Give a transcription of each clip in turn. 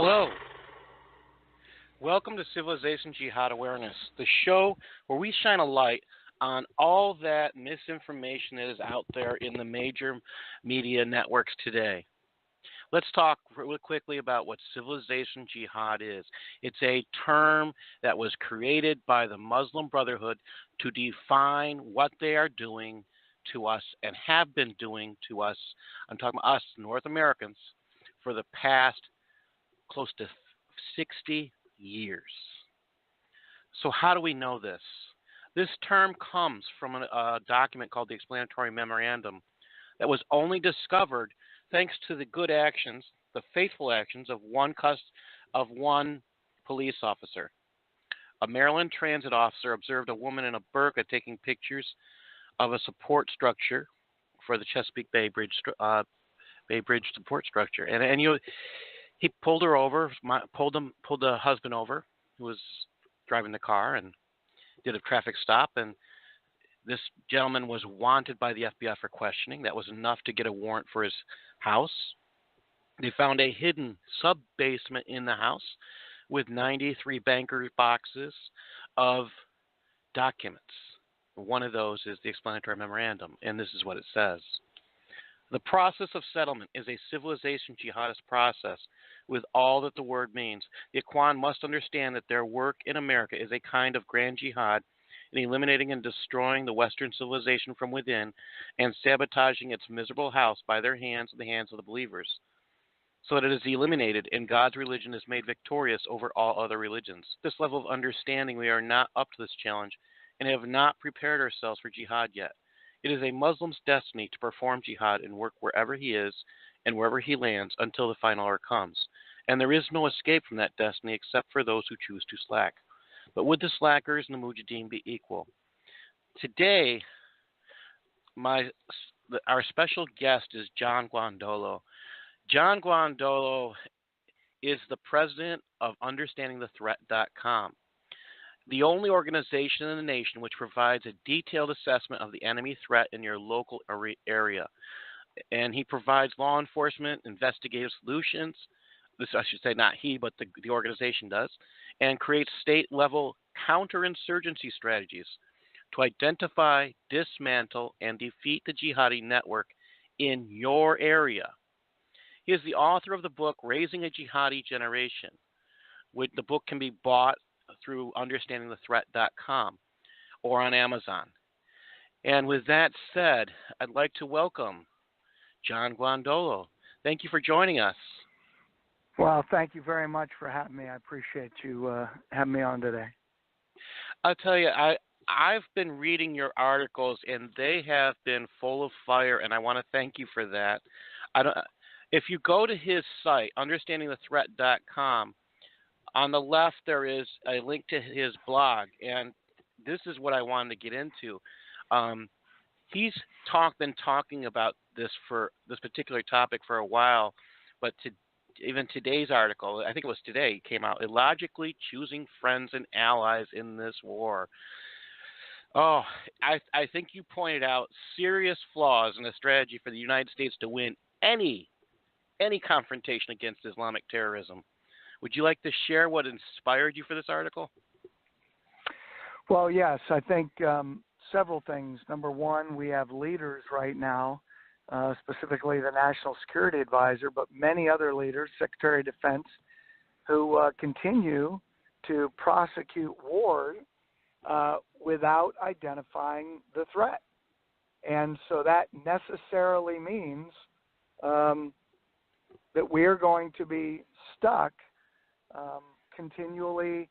Hello. Welcome to Civilization Jihad Awareness, the show where we shine a light on all that misinformation that is out there in the major media networks today. Let's talk really quickly about what Civilization Jihad is. It's a term that was created by the Muslim Brotherhood to define what they are doing to us and have been doing to us. I'm talking about us, North Americans, for the past close to 60 years. So how do we know this? This term comes from a document called the Explanatory Memorandum that was only discovered thanks to the good actions, the faithful actions of one police officer. A Maryland transit officer observed a woman in a burqa taking pictures of a support structure for the Chesapeake Bay Bridge support structure, and he pulled her over, pulled the husband over, who was driving the car, and did a traffic stop. And this gentleman was wanted by the FBI for questioning. That was enough to get a warrant for his house. They found a hidden sub-basement in the house with 93 banker's boxes of documents. One of those is the Explanatory Memorandum, and this is what it says. The process of settlement is a civilization jihadist process with all that the word means. The Ikhwan must understand that their work in America is a kind of grand jihad in eliminating and destroying the Western civilization from within and sabotaging its miserable house by their hands and the hands of the believers, so that it is eliminated and God's religion is made victorious over all other religions. This level of understanding, we are not up to this challenge and have not prepared ourselves for jihad yet. It is a Muslim's destiny to perform jihad and work wherever he is and wherever he lands until the final hour comes. And there is no escape from that destiny except for those who choose to slack. But would the slackers and the mujahideen be equal? Today, our special guest is John Guandolo. John Guandolo is the president of UnderstandingTheThreat.com, the only organization in the nation which provides a detailed assessment of the enemy threat in your local area. And he provides law enforcement, investigative solutions. This, I should say, not he, but the organization does, and creates state-level counterinsurgency strategies to identify, dismantle, and defeat the jihadi network in your area. He is the author of the book, Raising a Jihadi Generation. The book can be bought through UnderstandingTheThreat.com or on Amazon. And with that said, I'd like to welcome John Guandolo. Thank you for joining us. Well, thank you very much for having me. I appreciate you having me on today. I'll tell you, I've been reading your articles, and they have been full of fire, and I want to thank you for that. If you go to his site, UnderstandingTheThreat.com, on the left there is a link to his blog, and this is what I wanted to get into. He's been talking about this particular topic for a while, but even today's article, I think it was today, came out, illogically choosing friends and allies in this war. Oh, I think you pointed out serious flaws in the strategy for the United States to win any confrontation against Islamic terrorism. Would you like to share what inspired you for this article? Well, yes, I think several things. Number one, we have leaders right now, specifically the National Security Advisor, but many other leaders, Secretary of Defense, who continue to prosecute war without identifying the threat. And so that necessarily means that we are going to be stuck continually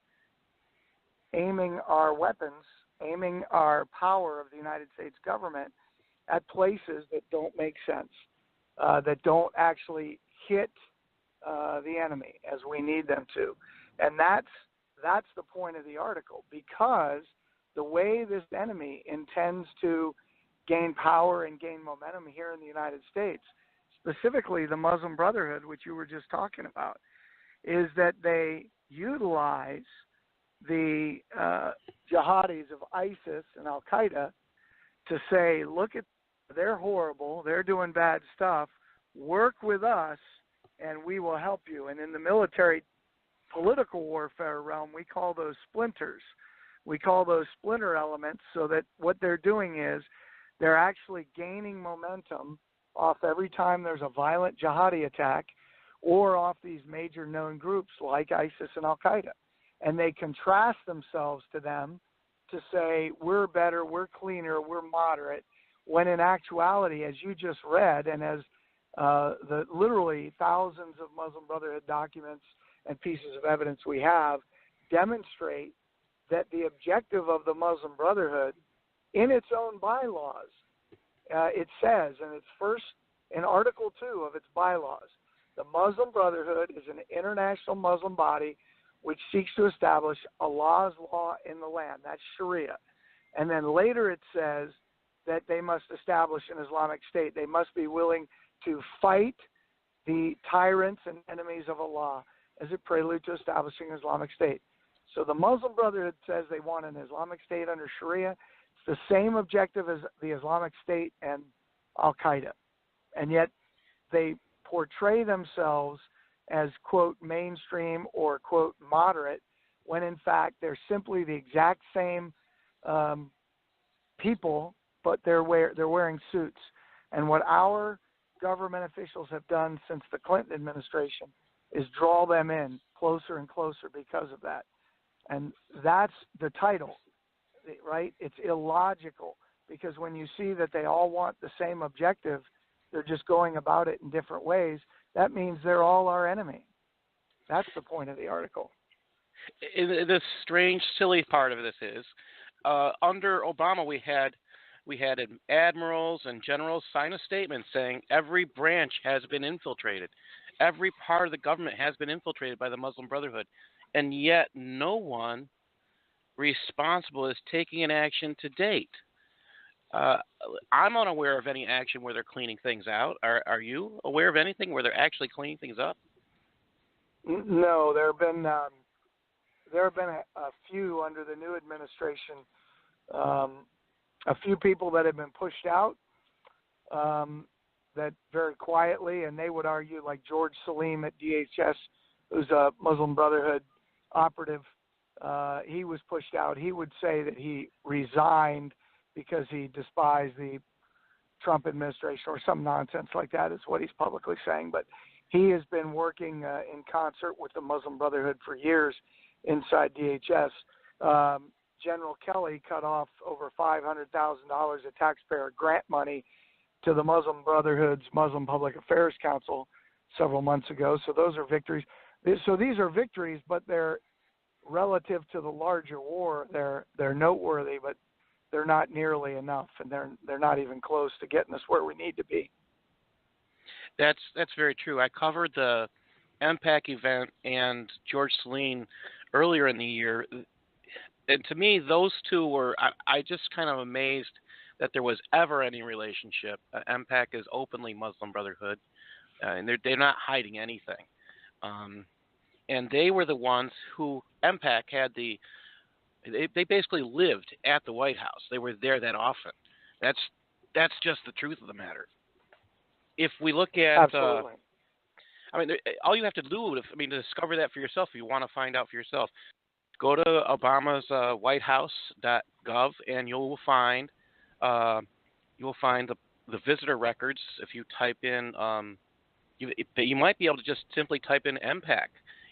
aiming our weapons, aiming our power of the United States government at places that don't make sense, that don't actually hit the enemy as we need them to. And that's the point of the article, because the way this enemy intends to gain power and gain momentum here in the United States, specifically the Muslim Brotherhood, which you were just talking about, is that they utilize the jihadis of ISIS and Al-Qaeda to say, look, they're horrible, they're doing bad stuff, work with us, and we will help you. And in the military political warfare realm, we call those splinters. We call those splinter elements, so that what they're doing is they're actually gaining momentum off every time there's a violent jihadi attack or off these major known groups like ISIS and Al-Qaeda. And they contrast themselves to them to say, we're better, we're cleaner, we're moderate, when in actuality, as you just read, and as the literally thousands of Muslim Brotherhood documents and pieces of evidence we have demonstrate that the objective of the Muslim Brotherhood in its own bylaws, it says in Article 2 of its bylaws, the Muslim Brotherhood is an international Muslim body which seeks to establish Allah's law in the land. That's Sharia. And then later it says that they must establish an Islamic State. They must be willing to fight the tyrants and enemies of Allah as a prelude to establishing an Islamic State. So the Muslim Brotherhood says they want an Islamic State under Sharia. It's the same objective as the Islamic State and Al-Qaeda. And yet they portray themselves as, quote, mainstream or, quote, moderate, when in fact they're simply the exact same people, but they're wearing suits. And what our government officials have done since the Clinton administration is draw them in closer and closer because of that. And that's the title, right? It's illogical, because when you see that they all want the same objective, they're just going about it in different ways. That means they're all our enemy. That's the point of the article. The strange, silly part of this is, under Obama, we had admirals and generals sign a statement saying every branch has been infiltrated. Every part of the government has been infiltrated by the Muslim Brotherhood. And yet no one responsible is taking an action to date. I'm unaware of any action where they're cleaning things out. Are you aware of anything where they're actually cleaning things up? No, there have been a few under the new administration, a few people that have been pushed out, that very quietly, and they would argue, like George Salim at DHS, who's a Muslim Brotherhood operative, he was pushed out. He would say that he resigned because he despised the Trump administration or some nonsense like that is what he's publicly saying. But he has been working in concert with the Muslim Brotherhood for years inside DHS. General Kelly cut off over $500,000 of taxpayer grant money to the Muslim Brotherhood's Muslim Public Affairs Council several months ago. So those are victories. So these are victories, but they're relative to the larger war. They're noteworthy, but they're not nearly enough, and they're not even close to getting us where we need to be. That's very true. I covered the MPAC event and George Salim earlier in the year, and to me, those two were. I just kind of amazed that there was ever any relationship. MPAC is openly Muslim Brotherhood, and they're not hiding anything. And they were the ones who MPAC had they basically lived at the White House. They were there that often. That's just the truth of the matter. If we look at, Absolutely. All you have to do, to discover that for yourself, if you want to find out for yourself, go to Obama's whitehouse.gov, and you'll find the visitor records. If you type in, you might be able to just simply type in MPAC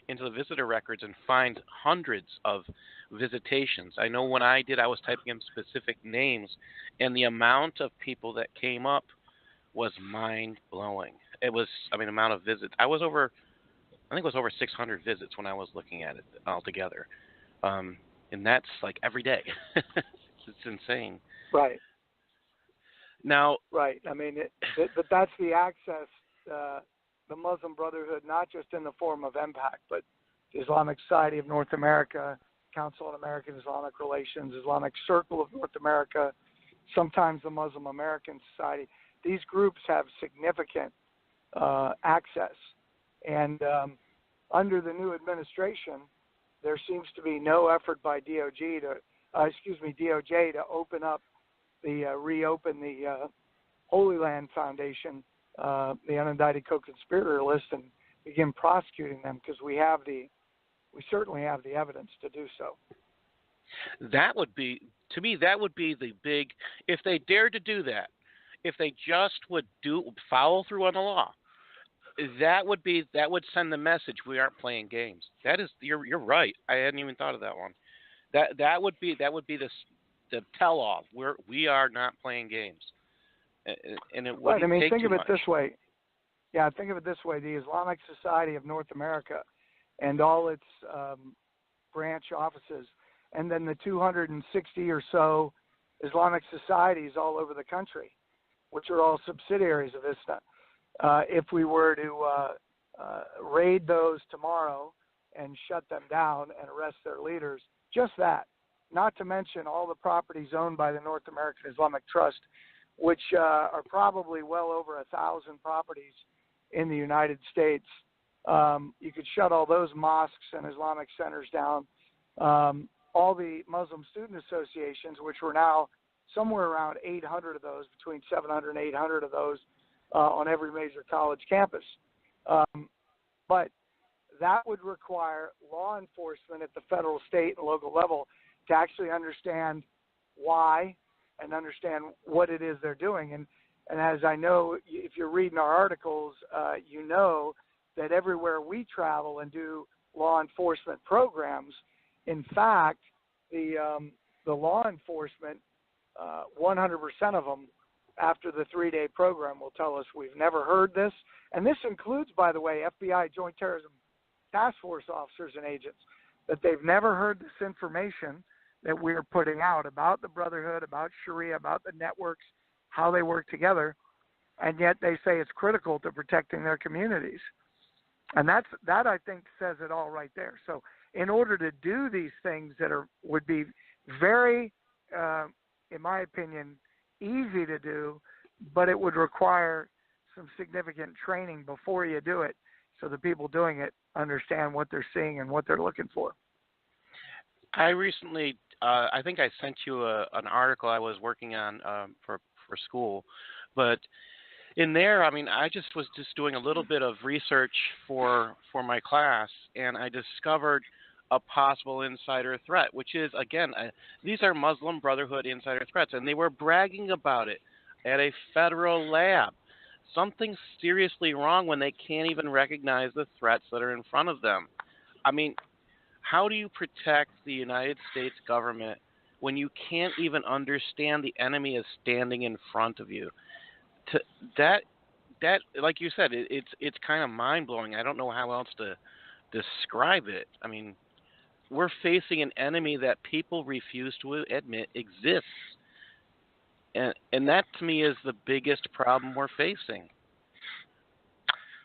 into the visitor records and find hundreds of visitations. I know when I did, I was typing in specific names, and the amount of people that came up was mind-blowing. It was, the amount of visits. I think it was over 600 visits when I was looking at it altogether. And that's like every day. It's insane. Right. Now. Right. But that's the access, the Muslim Brotherhood, not just in the form of MPAC, but the Islamic Society of North America, Council on American Islamic Relations, Islamic Circle of North America, sometimes the Muslim American Society. These groups have significant access. And under the new administration, there seems to be no effort by DOJ to open up reopen the Holy Land Foundation, the unindicted co-conspirator list, and begin prosecuting them, because we certainly have the evidence to do so. That would be, to me, that would be the big, if they dared to do that, if they just would follow through on the law, that would send the message we aren't playing games. That is, you're right. I hadn't even thought of that one. That would be the tell all. We are not playing games, and it wouldn't take think too of it much. this way. Yeah, think of it this way: the Islamic Society of North America and all its branch offices, and then the 260 or so Islamic societies all over the country, which are all subsidiaries of ISNA. If we were to raid those tomorrow and shut them down and arrest their leaders, just that, not to mention all the properties owned by the North American Islamic Trust, which are probably well over 1,000 properties in the United States. You could shut all those mosques and Islamic centers down. All the Muslim student associations, which were now somewhere around 800 of those, between 700 and 800 of those on every major college campus. But that would require law enforcement at the federal, state, and local level to actually understand why and understand what it is they're doing. And as I know, if you're reading our articles, you know that everywhere we travel and do law enforcement programs, in fact, the law enforcement, 100% of them, after the 3-day program, will tell us we've never heard this. And this includes, by the way, FBI Joint Terrorism Task Force officers and agents, that they've never heard this information that we're putting out about the Brotherhood, about Sharia, about the networks, how they work together, and yet they say it's critical to protecting their communities. And that I think says it all right there. So in order to do these things that would be very, in my opinion, easy to do, but it would require some significant training before you do it, so the people doing it understand what they're seeing and what they're looking for. I recently, I think I sent you an article I was working on for school, but in there, I mean, I was doing a little bit of research for my class, and I discovered a possible insider threat, which is, again, these are Muslim Brotherhood insider threats, and they were bragging about it at a federal lab. Something's seriously wrong when they can't even recognize the threats that are in front of them. I mean, how do you protect the United States government when you can't even understand the enemy is standing in front of you? That, like you said, it's kind of mind-blowing. I don't know how else to describe it. I mean, we're facing an enemy that people refuse to admit exists. And that, to me, is the biggest problem we're facing.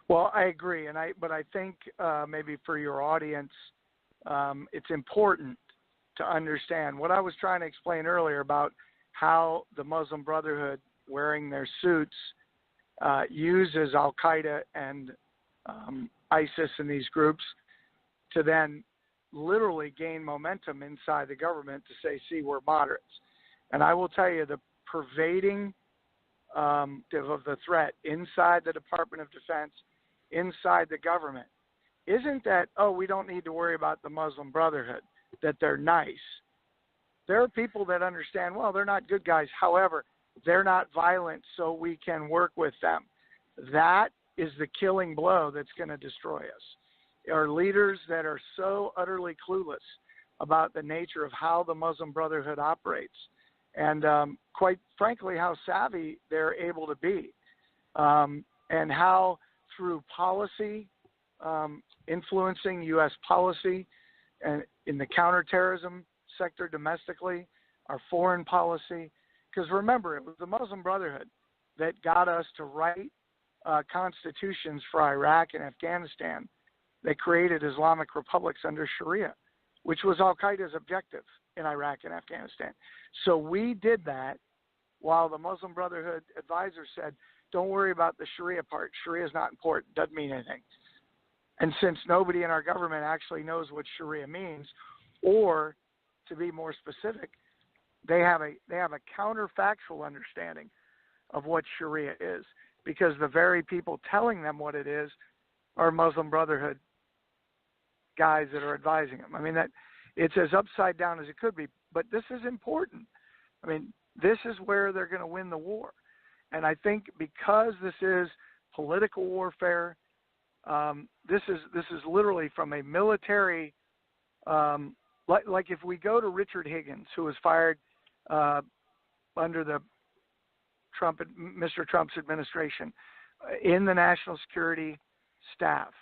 Well, I agree, but I think maybe for your audience, it's important to understand what I was trying to explain earlier about how the Muslim Brotherhood, wearing their suits, uses Al-Qaeda and ISIS and these groups to then literally gain momentum inside the government to say, see, we're moderates. And I will tell you, the pervading of the threat inside the Department of Defense, inside the government, isn't that, oh, we don't need to worry about the Muslim Brotherhood, that they're nice. There are people that understand, well, they're not good guys. However, they're not violent, so we can work with them. That is the killing blow that's going to destroy us. Are leaders that are so utterly clueless about the nature of how the Muslim Brotherhood operates, and quite frankly, how savvy they're able to be, and how through policy, influencing U.S. policy, and in the counter-terrorism sector domestically, our foreign policy. Because remember, it was the Muslim Brotherhood that got us to write constitutions for Iraq and Afghanistan that created Islamic republics under Sharia, which was Al-Qaeda's objective in Iraq and Afghanistan. So we did that while the Muslim Brotherhood advisor said, don't worry about the Sharia part. Sharia is not important. Doesn't mean anything. And since nobody in our government actually knows what Sharia means, or to be more specific, they have a counterfactual understanding of what Sharia is, because the very people telling them what it is are Muslim Brotherhood guys that are advising them. I mean, that it's as upside down as it could be, but this is important. I mean, this is where they're going to win the war. And I think because this is political warfare, this is literally from a military, like if we go to Richard Higgins, who was fired under the Mr. Trump's administration in the national security staff.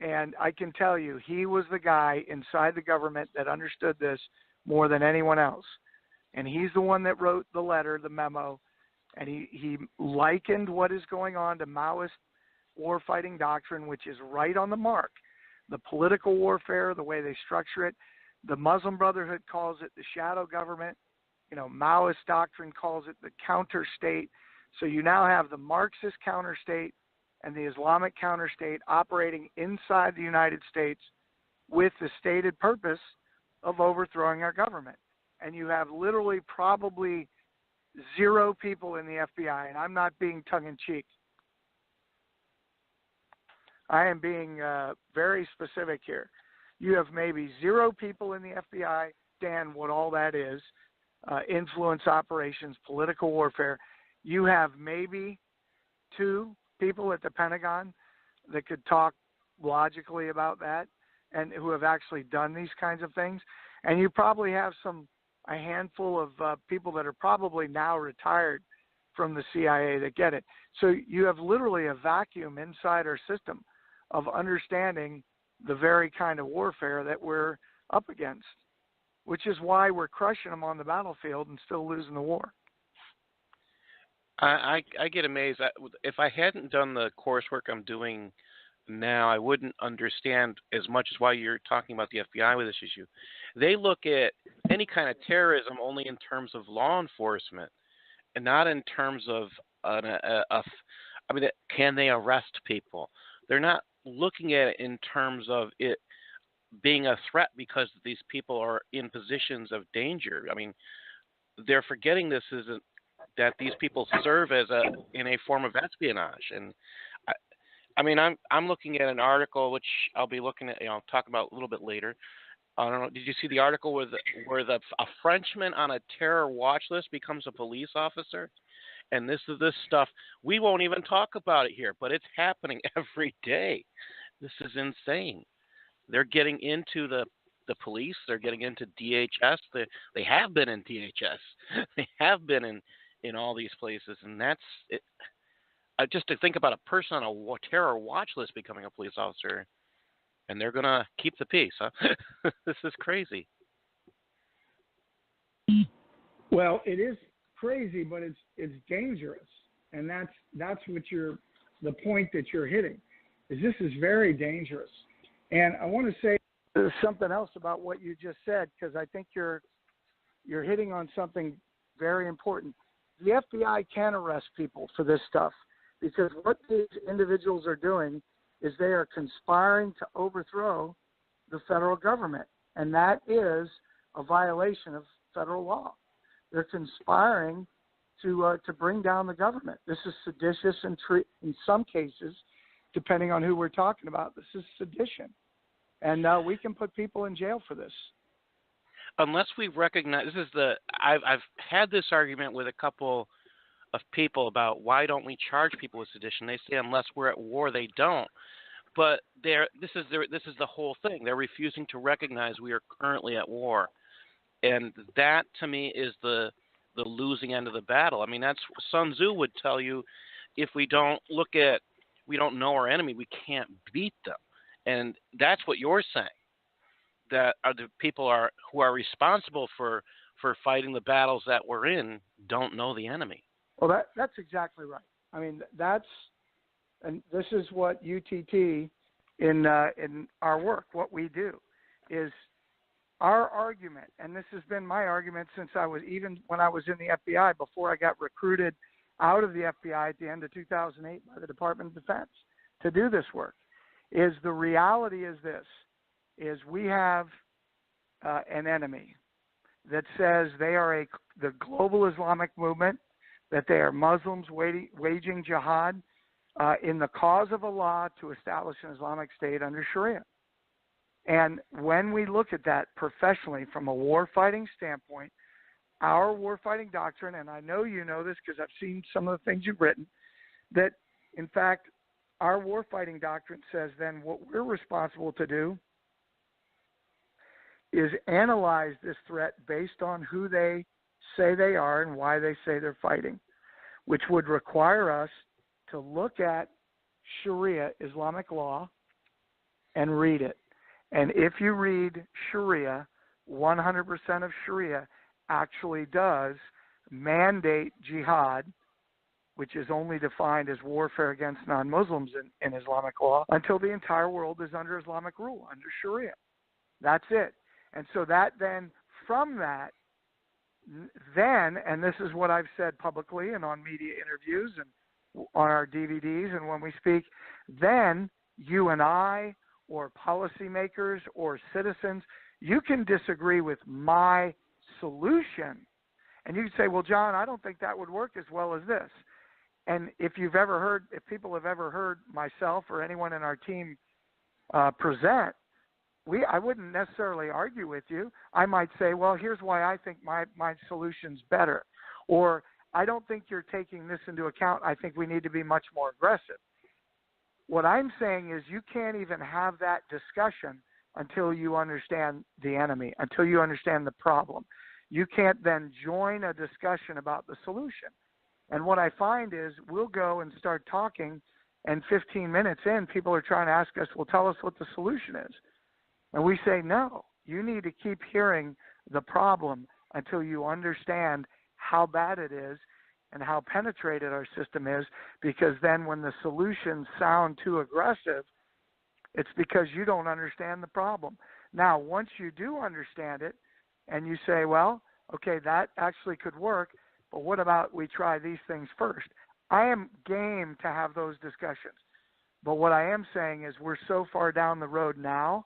And I can tell you, he was the guy inside the government that understood this more than anyone else. And he's the one that wrote the letter, the memo, and he likened what is going on to Maoist warfighting doctrine, which is right on the mark. The political warfare, the way they structure it. The Muslim Brotherhood calls it the shadow government. You know, Maoist doctrine calls it the counter state. So you now have the Marxist counter state and the Islamic counter state operating inside the United States with the stated purpose of overthrowing our government. And you have literally probably 0 people in the FBI, and I'm not being tongue-in-cheek. I am being very specific here. You have maybe 0 people in the FBI, understand what all that is, influence operations, political warfare. You have maybe 2 people at the Pentagon that could talk logically about that and who have actually done these kinds of things. And you probably have a handful of people that are probably now retired from the CIA that get it. So you have literally a vacuum inside our system of understanding the very kind of warfare that we're up against, which is why we're crushing them on the battlefield and still losing the war. I get amazed. If I hadn't done the coursework I'm doing now, I wouldn't understand as much as why you're talking about the FBI with this issue. They look at any kind of terrorism only in terms of law enforcement and not in terms of, can they arrest people? They're not looking at it in terms of it being a threat because these people are in positions of danger. I mean, they're forgetting this isn't that these people serve as in a form of espionage. And I'm looking at an article which I'll be looking at, talk about a little bit later. I don't know. Did you see the article where a Frenchman on a terror watch list becomes a police officer? And this stuff, we won't even talk about it here, but it's happening every day. This is insane. They're getting into the police. They're getting into DHS. They have been in DHS. They have been in all these places, and that's it. Just to think about a person on a terror watch list becoming a police officer, and they're going to keep the peace, huh? This is crazy. Well, it is crazy, but it's dangerous, and that's what the point that you're hitting is this is very dangerous. And I want to say something else about what you just said, because I think you're hitting on something very important. The FBI can arrest people for this stuff because what these individuals are doing is they are conspiring to overthrow the federal government, and that is a violation of federal law. They're conspiring to bring down the government. This is seditious, and in some cases, depending on who we're talking about, this is sedition, and we can put people in jail for this. Unless we recognize I've had this argument with a couple of people about why don't we charge people with sedition. They say unless we're at war, they don't. But this is the whole thing. They're refusing to recognize we are currently at war, and that to me is the losing end of the battle. I mean, that's Sun Tzu would tell you, if we don't know our enemy, we can't beat them, and that's what you're saying. That are the people who are responsible for fighting the battles that we're in don't know the enemy. Well, that's exactly right. I mean, and this is what UTT in our work, what we do, is our argument, and this has been my argument since even when I was in the FBI, before I got recruited out of the FBI at the end of 2008 by the Department of Defense to do this work, is the reality is this. Is we have an enemy that says they are the global Islamic movement, that they are Muslims waging jihad in the cause of Allah to establish an Islamic State under Sharia. And when we look at that professionally from a warfighting standpoint, our warfighting doctrine, and I know you know this because I've seen some of the things you've written, that in fact our warfighting doctrine says then what we're responsible to do is analyze this threat based on who they say they are and why they say they're fighting, which would require us to look at Sharia, Islamic law, and read it. And if you read Sharia, 100% of Sharia actually does mandate jihad, which is only defined as warfare against non-Muslims in Islamic law, until the entire world is under Islamic rule, under Sharia. That's it. And so that then, from that, then, and this is what I've said publicly and on media interviews and on our DVDs and when we speak, then you and I or policymakers or citizens, you can disagree with my solution. And you can say, well, John, I don't think that would work as well as this. And if people have ever heard myself or anyone in our team present, I wouldn't necessarily argue with you. I might say, well, here's why I think my solution's better. Or I don't think you're taking this into account. I think we need to be much more aggressive. What I'm saying is you can't even have that discussion until you understand the enemy, until you understand the problem. You can't then join a discussion about the solution. And what I find is we'll go and start talking, and 15 minutes in, people are trying to ask us, well, tell us what the solution is. And we say, no, you need to keep hearing the problem until you understand how bad it is and how penetrated our system is, because then when the solutions sound too aggressive, it's because you don't understand the problem. Now, once you do understand it and you say, well, okay, that actually could work, but what about we try these things first? I am game to have those discussions. But what I am saying is we're so far down the road now,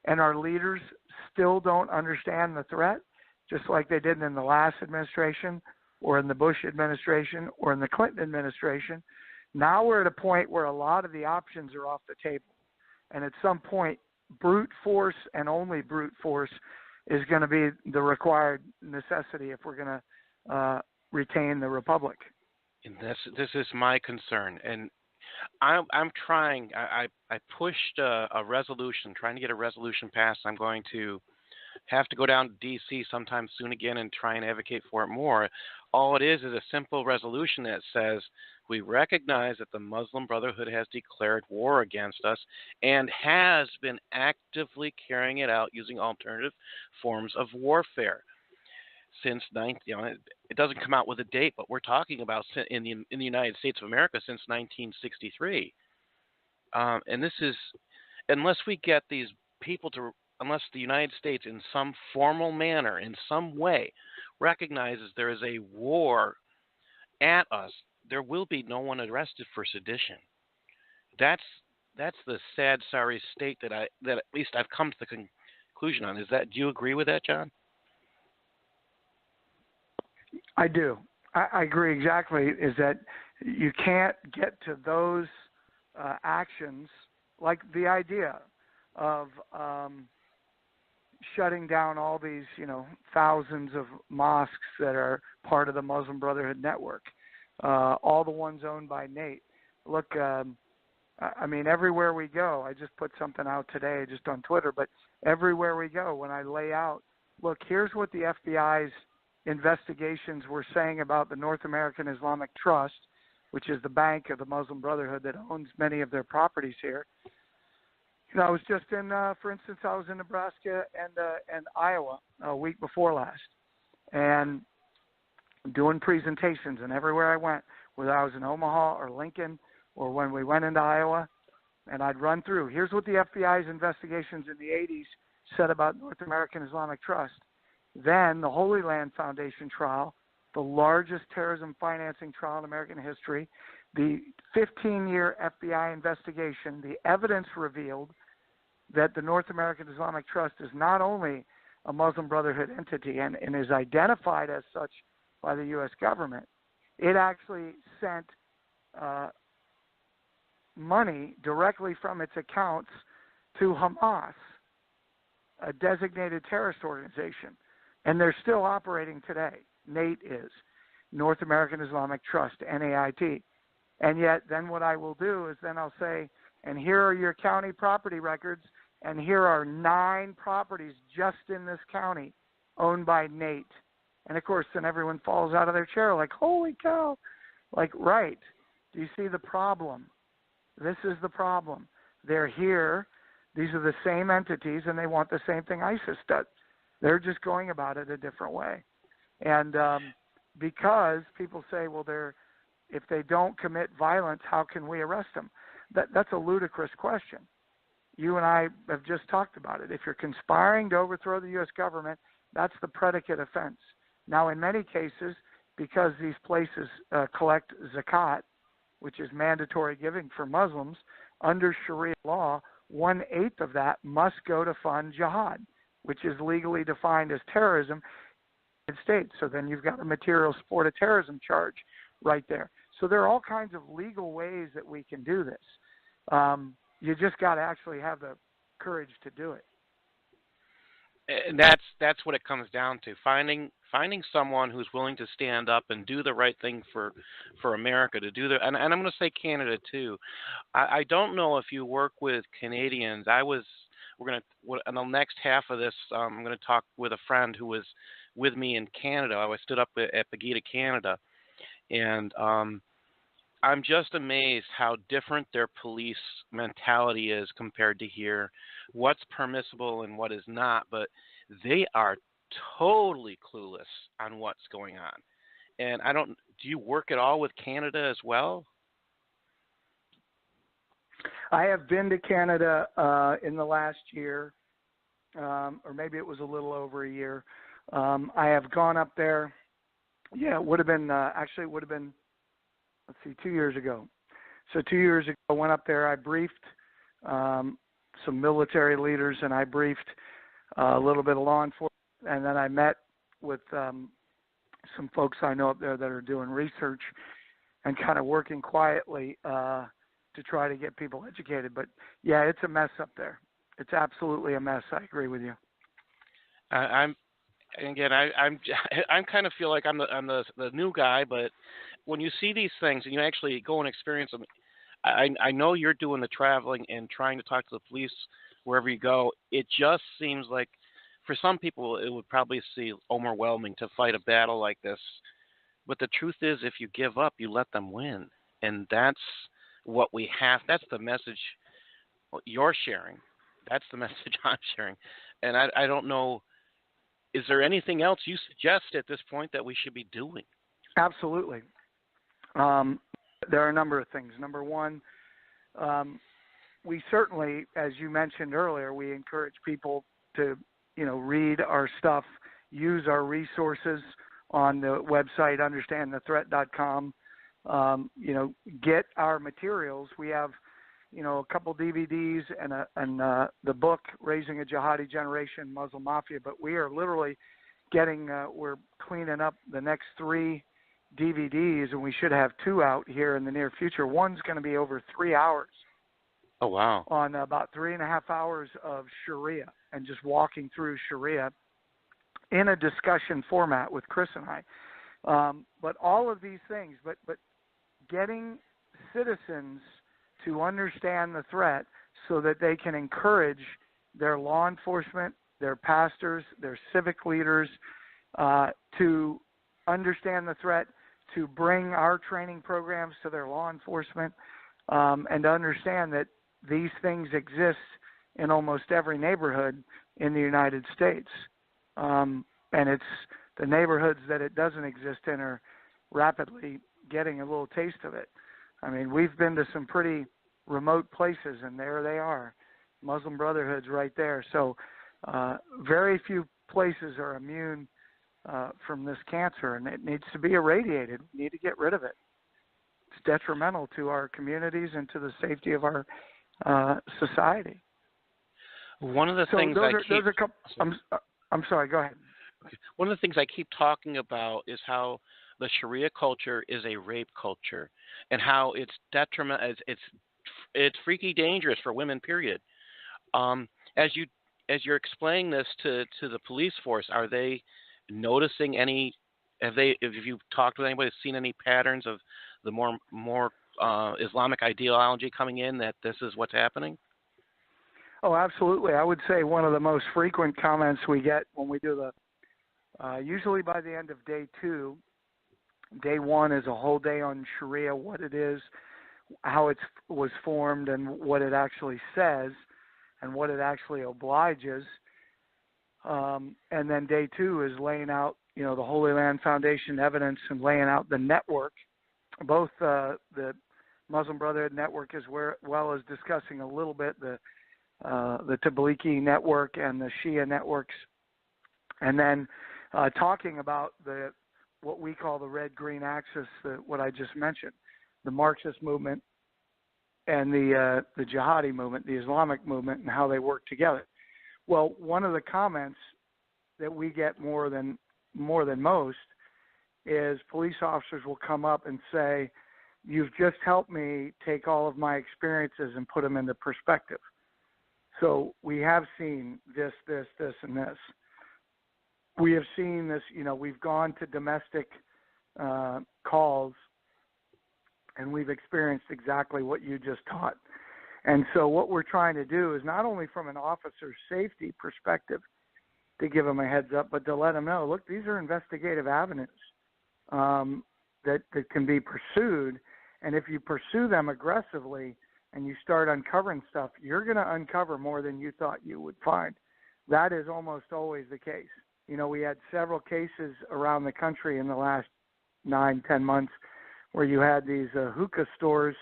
and our leaders still don't understand the threat, just like they didn't in the last administration or in the Bush administration or in the Clinton administration. Now we're at a point where a lot of the options are off the table. And at some point, brute force and only brute force is going to be the required necessity if we're going to retain the republic. And this is my concern. And I'm trying. I pushed a resolution, trying to get a resolution passed. I'm going to have to go down to D.C. sometime soon again and try and advocate for it more. All it is a simple resolution that says we recognize that the Muslim Brotherhood has declared war against us and has been actively carrying it out using alternative forms of warfare since it doesn't come out with a date, but we're talking about in the United States of America since 1963. And this is, unless we get these people unless the United States in some formal manner, in some way, recognizes there is a war at us, there will be no one arrested for sedition. That's the sad, sorry state that at least I've come to the conclusion on. Do you agree with that, John? I do. I agree exactly, is that you can't get to those actions, like the idea of shutting down all these, thousands of mosques that are part of the Muslim Brotherhood network, all the ones owned by Nate. Look, I mean, everywhere we go, I just put something out today just on Twitter, but everywhere we go, when I lay out, look, here's what the FBI's investigations were saying about the North American Islamic Trust, which is the bank of the Muslim Brotherhood that owns many of their properties here. I was just in, for instance, I was in Nebraska and Iowa a week before last, and doing presentations. And everywhere I went, whether I was in Omaha or Lincoln or when we went into Iowa, and I'd run through, here's what the FBI's investigations in the 80s said about North American Islamic Trust. Then the Holy Land Foundation trial, the largest terrorism financing trial in American history, the 15-year FBI investigation, the evidence revealed that the North American Islamic Trust is not only a Muslim Brotherhood entity and is identified as such by the U.S. government, it actually sent money directly from its accounts to Hamas, a designated terrorist organization. And they're still operating today. NAIT is, North American Islamic Trust, NAIT. And yet then what I will do is then I'll say, and here are your county property records, and here are 9 properties just in this county owned by NAIT. And, of course, then everyone falls out of their chair like, holy cow. Like, right. Do you see the problem? This is the problem. They're here. These are the same entities, and they want the same thing ISIS does. They're just going about it a different way. And because people say, well, if they don't commit violence, how can we arrest them? That's a ludicrous question. You and I have just talked about it. If you're conspiring to overthrow the U.S. government, that's the predicate offense. Now, in many cases, because these places collect zakat, which is mandatory giving for Muslims, under Sharia law, 1/8 of that must go to fund jihad, which is legally defined as terrorism in the United States. So then you've got a material support of terrorism charge right there. So there are all kinds of legal ways that we can do this. You just got to actually have the courage to do it. And that's what it comes down to, finding someone who's willing to stand up and do the right thing for America, to do and I'm going to say Canada too. I don't know if you work with Canadians. We're going to, in the next half of this, I'm going to talk with a friend who was with me in Canada. I stood up at Pegida, Canada, and I'm just amazed how different their police mentality is compared to here, what's permissible and what is not, but they are totally clueless on what's going on. And do you work at all with Canada as well? I have been to Canada in the last year, or maybe it was a little over a year. I have gone up there. Yeah, it would have been, let's see, 2 years ago. So 2 years ago, I went up there. I briefed some military leaders, and I briefed a little bit of law enforcement, and then I met with some folks I know up there that are doing research and kind of working quietly to try to get people educated. But yeah, it's a mess up there. It's absolutely a mess. I agree with you. I'm kind of feel like I'm the new guy, but when you see these things and you actually go and experience them, I know you're doing the traveling and trying to talk to the police wherever you go. It just seems like for some people it would probably seem overwhelming to fight a battle like this. But the truth is, if you give up, you let them win. And that's what we have. That's the message you're sharing. That's the message I'm sharing. And I don't know, is there anything else you suggest at this point that we should be doing? Absolutely. There are a number of things. Number one, we certainly, as you mentioned earlier, we encourage people to, read our stuff, use our resources on the website, understandthethreat.com. Get our materials. We have, a couple DVDs and the book, Raising a Jihadi Generation, Muslim Mafia. But we are literally we're cleaning up the next 3 DVDs, and we should have 2 out here in the near future. One's going to be over 3 hours. Oh, wow. On about 3.5 hours of Sharia and just walking through Sharia in a discussion format with Chris and I. But all of these things, but getting citizens to understand the threat so that they can encourage their law enforcement, their pastors, their civic leaders to understand the threat, to bring our training programs to their law enforcement, and to understand that these things exist in almost every neighborhood in the United States. And it's the neighborhoods that it doesn't exist in are rapidly getting a little taste of it. I mean, we've been to some pretty remote places, and there they are, Muslim Brotherhoods right there. So very few places are immune from this cancer, and it needs to be irradiated. We need to get rid of it. It's detrimental to our communities and to the safety of our society. One of the things I'm sorry, go ahead. One of the things I keep talking about is how the Sharia culture is a rape culture, and how it's it's freaky dangerous for women, period. As you're explaining this to the police force, are they noticing any? Have you talked with anybody that's seen any patterns of the more Islamic ideology coming in, that this is what's happening? Oh, absolutely. I would say one of the most frequent comments we get when we do usually by the end of day 2. Day 1 is a whole day on Sharia, what it is, how it was formed, and what it actually says, and what it actually obliges. And then day 2 is laying out, the Holy Land Foundation evidence and laying out the network, both the Muslim Brotherhood network as well as discussing a little bit the Tablighi network and the Shia networks, and then talking about what we call the red-green axis, what I just mentioned, the Marxist movement and the Jihadi movement, the Islamic movement, and how they work together. Well, one of the comments that we get more than most is police officers will come up and say, "You've just helped me take all of my experiences and put them into perspective. So we have seen this, and this. We have seen this, we've gone to domestic calls, and we've experienced exactly what you just taught." And so what we're trying to do is not only from an officer's safety perspective to give them a heads up, but to let them know, look, these are investigative avenues that can be pursued. And if you pursue them aggressively and you start uncovering stuff, you're going to uncover more than you thought you would find. That is almost always the case. We had several cases around the country in the last 9-10 months where you had these hookah stores,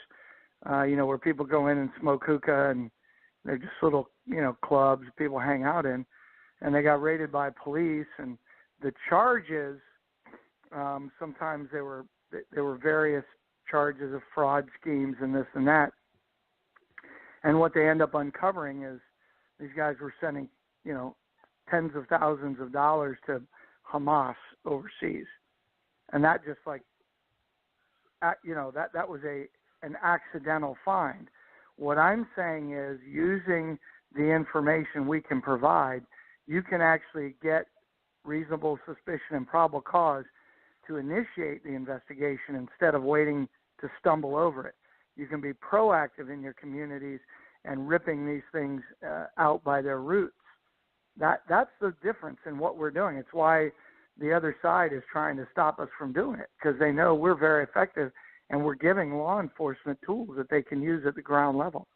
where people go in and smoke hookah, and they're just little, clubs people hang out in, and they got raided by police. And the charges, sometimes there were various charges of fraud schemes and this and that. And what they end up uncovering is these guys were sending, tens of thousands of dollars to Hamas overseas. And that just that was an accidental find. What I'm saying is, using the information we can provide, you can actually get reasonable suspicion and probable cause to initiate the investigation instead of waiting to stumble over it. You can be proactive in your communities and ripping these things out by their roots. That's the difference in what we're doing. It's why the other side is trying to stop us from doing it, because they know we're very effective and we're giving law enforcement tools that they can use at the ground level.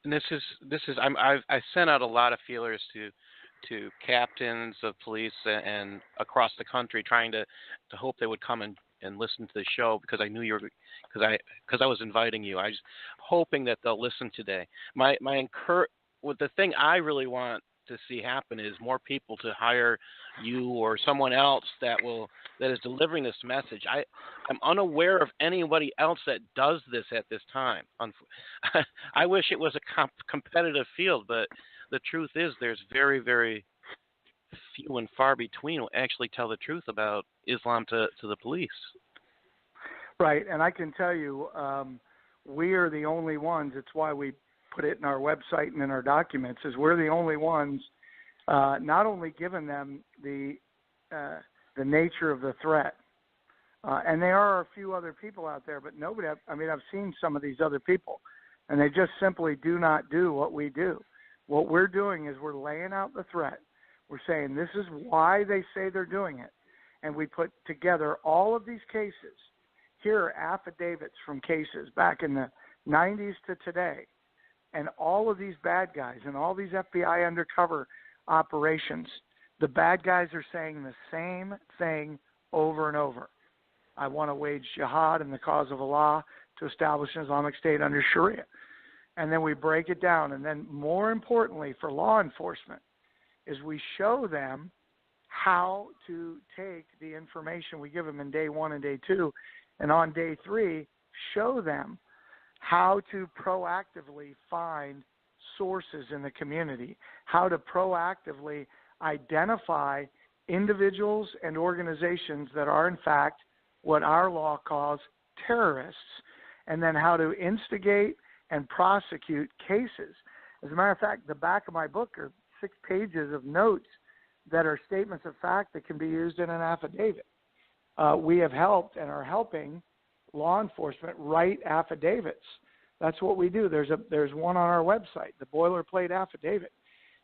And I sent out a lot of feelers to captains of police and across the country, trying to hope they would come and listen to the show, because I knew you were, because I was inviting you. I was hoping that they'll listen today. The thing I really want to see happen is more people to hire you or someone else that is delivering this message. I'm unaware of anybody else that does this at this time. I wish it was a competitive field, but the truth is there's very, very few and far between who actually tell the truth about Islam to the police. Right, and I can tell you, we are the only ones. It's why we put it in our website and in our documents, is we're the only ones not only giving them the nature of the threat, and there are a few other people out there, but nobody. I've seen some of these other people, and they just simply do not do what we do. What we're doing is we're laying out the threat. We're saying this is why they say they're doing it, and we put together all of these cases. Here are affidavits from cases back in the 90s to today. And all of these bad guys and all these FBI undercover operations, the bad guys are saying the same thing over and over. I want to wage jihad in the cause of Allah to establish an Islamic State under Sharia. And then we break it down. And then more importantly for law enforcement is we show them how to take the information we give them in day 1 and day 2. And on day 3, show them how to proactively find sources in the community, how to proactively identify individuals and organizations that are in fact what our law calls terrorists, and then how to instigate and prosecute cases. As a matter of fact, the back of my book are 6 pages of notes that are statements of fact that can be used in an affidavit. We have helped and are helping law enforcement write affidavits. That's what we do. There's one on our website, the boilerplate affidavit.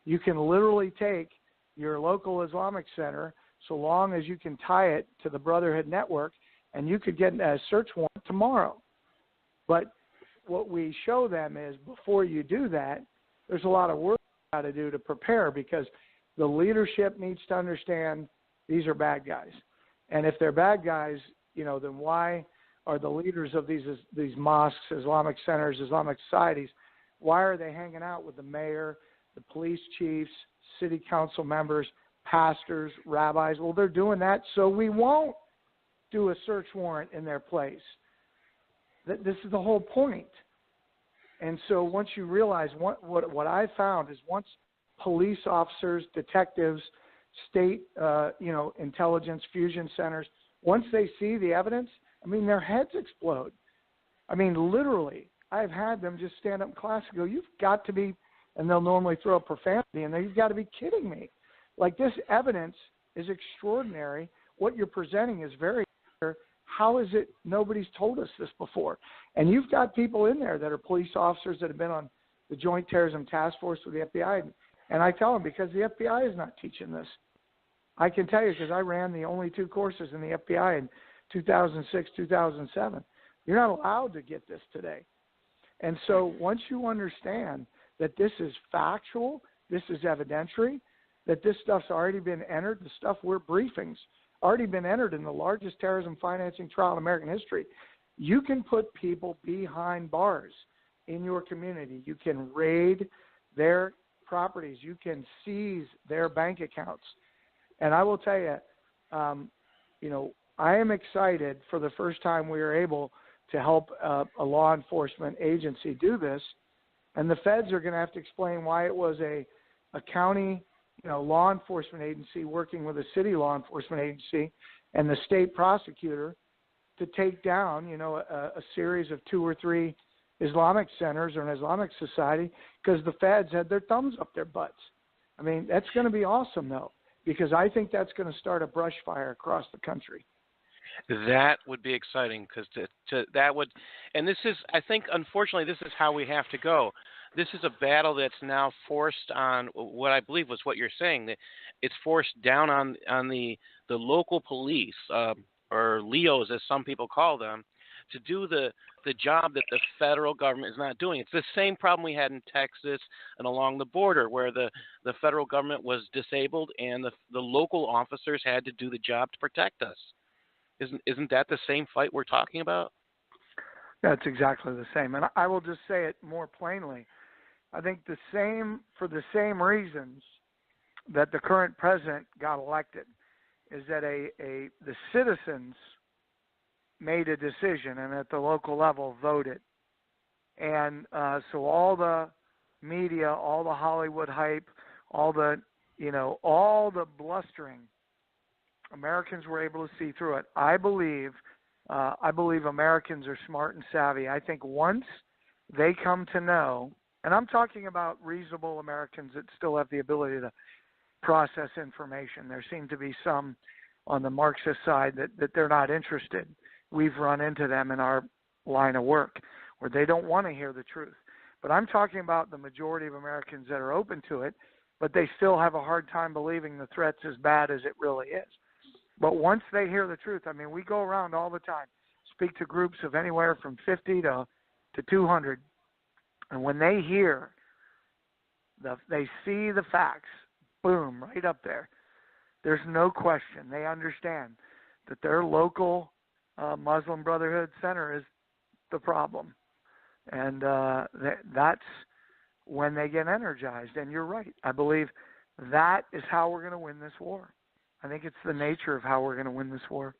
You can literally take your local Islamic center, so long as you can tie it to the Brotherhood network, and you could get a search warrant tomorrow. But what we show them is before you do that, there's a lot of work you got to do to prepare, because the leadership needs to understand these are bad guys. And if they're bad guys, then why are the leaders of these mosques, Islamic centers, Islamic societies, why are they hanging out with the mayor, the police chiefs, city council members, pastors, rabbis? Well, they're doing that so we won't do a search warrant in their place. This is the whole point. And so once you realize what I found is once police officers, detectives, state, intelligence fusion centers, once they see the evidence, their heads explode. Literally, I've had them just stand up in class and go, "You've got to be," and they'll normally throw a profanity in there, "You've got to be kidding me. Like, this evidence is extraordinary. What you're presenting is very clear. How is it nobody's told us this before?" And you've got people in there that are police officers that have been on the Joint Terrorism Task Force with the FBI. And I tell them, because the FBI is not teaching this. I can tell you, because I ran the only 2 courses in the FBI in 2006, 2007. You're not allowed to get this today. And so once you understand that this is factual, this is evidentiary, that this stuff's already been entered, the stuff we're briefings, already been entered in the largest terrorism financing trial in American history, you can put people behind bars in your community. You can raid their properties. You can seize their bank accounts. And I will tell you, I am excited for the first time we are able to help a law enforcement agency do this. And the feds are going to have to explain why it was a county, law enforcement agency working with a city law enforcement agency and the state prosecutor to take down, a series of 2 or 3 Islamic centers or an Islamic society, because the feds had their thumbs up their butts. That's going to be awesome, though, because I think that's going to start a brush fire across the country. That would be exciting, because that would, and this is, I think, unfortunately, this is how we have to go. This is a battle that's now forced on what I believe was what you're saying, that it's forced down on the local police, or LEOs, as some people call them, to do the job that the federal government is not doing. It's the same problem we had in Texas and along the border, where the federal government was disabled and the local officers had to do the job to protect us. Isn't that the same fight we're talking about? That's exactly the same. And I will just say it more plainly. I think for the same reasons that the current president got elected, is that the citizens made a decision and at the local level voted. And so all the media, all the Hollywood hype, all the blustering, Americans were able to see through it. I believe Americans are smart and savvy. I think once they come to know, and I'm talking about reasonable Americans that still have the ability to process information. There seem to be some on the Marxist side that they're not interested. We've run into them in our line of work where they don't want to hear the truth. But I'm talking about the majority of Americans that are open to it, but they still have a hard time believing the threat's as bad as it really is. But once they hear the truth, we go around all the time, speak to groups of anywhere from 50 to 200, and when they hear, they see the facts, boom, right up there. There's no question. They understand that their local Muslim Brotherhood center is the problem. And that's when they get energized. And you're right. I believe that is how we're going to win this war. I think it's the nature of how we're going to win this war.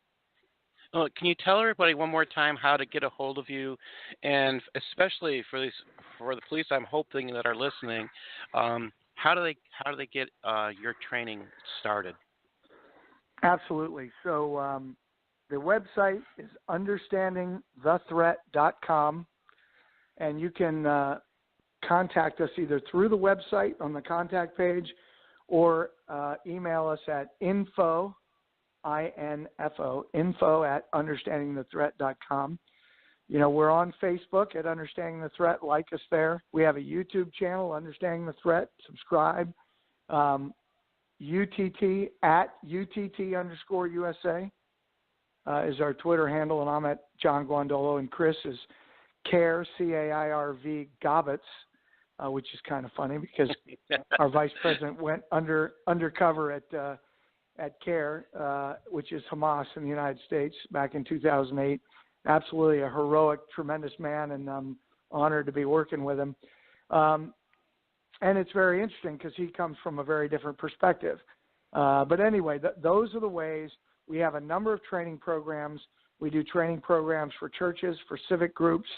Well, can you tell everybody one more time how to get a hold of you, and especially for the police, I'm hoping that are listening, how do they get your training started? Absolutely. So the website is understandingthethreat.com, and you can contact us either through the website on the contact page or email us at info @understandingthethreat.com. You know, we're on Facebook at Understanding the Threat. Like us there. We have a YouTube channel, Understanding the Threat. Subscribe. UTT at UTT_USA is our Twitter handle, and I'm at John Guandolo, and Chris is CAIR, CAIRV Gobbets, which is kind of funny because our vice president went undercover at CAIR, which is Hamas in the United States, back in 2008. Absolutely a heroic, tremendous man, and I'm honored to be working with him. And it's very interesting because he comes from a very different perspective. But anyway, those are the ways. We have a number of training programs. We do training programs for churches, for civic groups,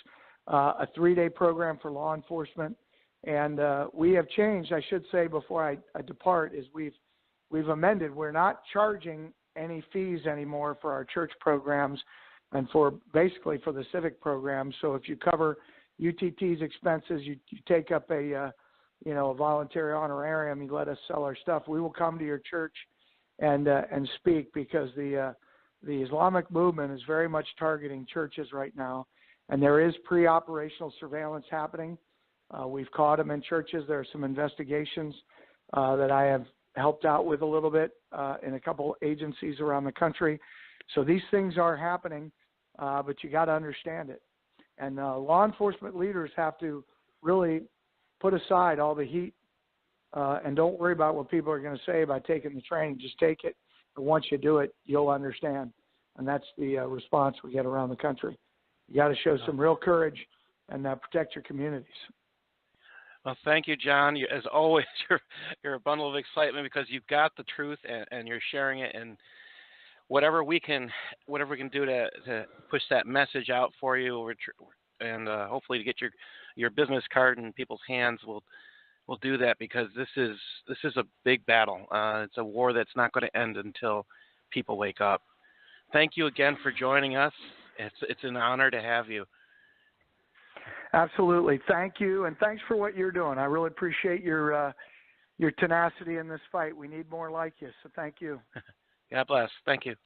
a 3-day program for law enforcement. And we have changed, I should say before I depart, is we've amended. We're not charging any fees anymore for our church programs and basically for the civic programs. So if you cover UTT's expenses, you take up a voluntary honorarium, you let us sell our stuff, we will come to your church and speak, because the Islamic movement is very much targeting churches right now, and there is pre-operational surveillance happening. We've caught them in churches. There are some investigations that I have helped out with a little bit in a couple agencies around the country. So these things are happening, but you got to understand it. And law enforcement leaders have to really put aside all the heat and don't worry about what people are going to say about taking the training. Just take it. And once you do it, you'll understand. And that's the response we get around the country. You got to show some real courage and protect your communities. Well, thank you, John. As always, you're a bundle of excitement because you've got the truth and you're sharing it. And whatever we can do to push that message out for you, and hopefully to get your business card in people's hands, we'll do that, because this is a big battle. It's a war that's not going to end until people wake up. Thank you again for joining us. It's an honor to have you. Absolutely. Thank you, and thanks for what you're doing. I really appreciate your tenacity in this fight. We need more like you, so thank you. God bless. Thank you.